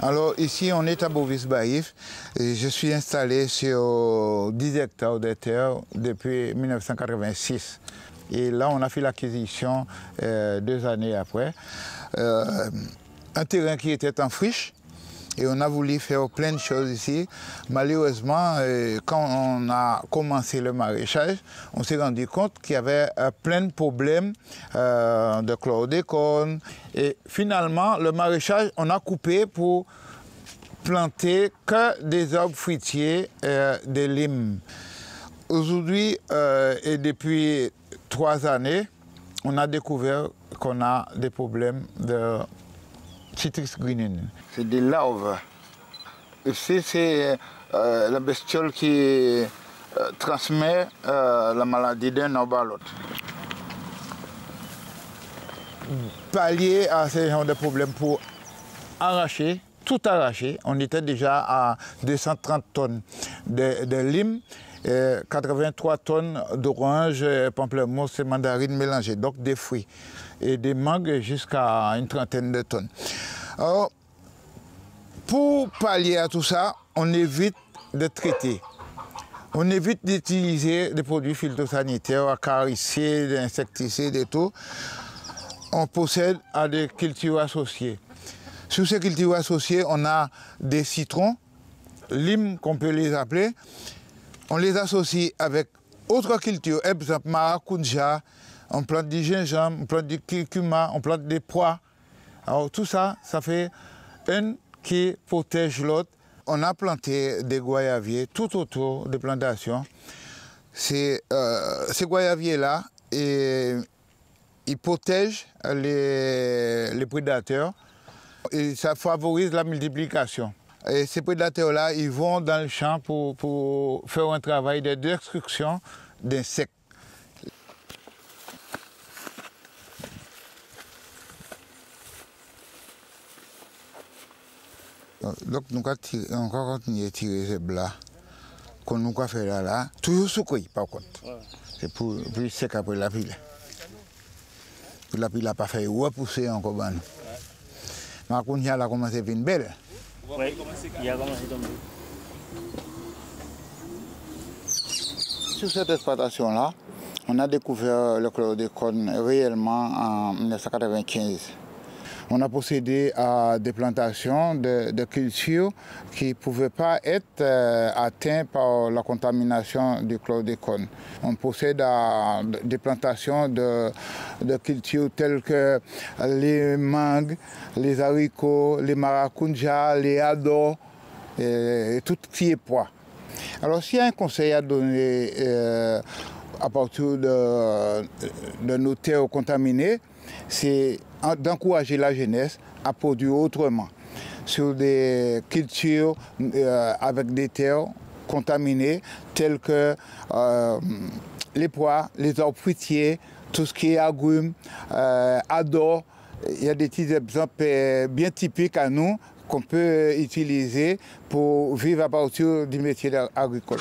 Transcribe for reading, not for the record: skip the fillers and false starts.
Alors ici, on est à Bovis-Baïf et je suis installé sur 10 hectares de terre depuis 1986. Et là, on a fait l'acquisition 2 années après. Un terrain qui était en friche et on a voulu faire plein de choses ici. Malheureusement, quand on a commencé le maraîchage, on s'est rendu compte qu'il y avait plein de problèmes de chlordécone. Et finalement, le maraîchage, on a coupé pour planter que des arbres fruitiers, des limes. Aujourd'hui, et depuis 3 années, on a découvert qu'on a des problèmes de citrus greening. C'est des larves. Ici, c'est la bestiole qui transmet la maladie d'un arbre à l'autre. Pallier à ce genre de problème pour arracher, tout arracher. On était déjà à 230 tonnes de limes, 83 tonnes d'oranges, pamplemousse et mandarines mélangées, donc des fruits. Et des mangues jusqu'à une 30aine de tonnes. Alors, pour pallier à tout ça, on évite de traiter. On évite d'utiliser des produits phytosanitaires, acaricides, insecticides et tout. On procède à des cultures associées. Sur ces cultures associées, on a des citrons, limes qu'on peut les appeler. On les associe avec autres cultures, par exemple maracuja, on plante du gingembre, on plante du curcuma, on plante des pois. Alors tout ça, ça fait un qui protège l'autre. On a planté des goyaviers tout autour des plantations. Ces goyaviers-là, ils protègent les prédateurs et ça favorise la multiplication. Et ces prédateurs-là, ils vont dans le champ pour faire un travail de destruction d'insectes. Donc nous allons continuer à tirer ces blas qu'on nous a fait là, toujours sous cueil par contre. C'est pour sec après la pile. La pile n'a pas fait repousser encore. Mais quand il a commencé à venir belle. Oui, il a commencé à tomber. Sur cette exploitation-là, on a découvert le chlordécone réellement en 1995. On a procédé à des plantations de cultures qui ne pouvaient pas être atteintes par la contamination du chlordécone. On procède à des plantations de cultures telles que les mangues, les haricots, les maracujas, les adors, et tout ce qui est pois. Alors s'il y a un conseil à donner à partir de nos terres contaminées, c'est d'encourager la jeunesse à produire autrement, sur des cultures avec des terres contaminées, telles que les pois, les arbres fruitiers, tout ce qui est agrumes, ador. Il y a des petits exemples bien typiques à nous qu'on peut utiliser pour vivre à partir du métier agricole.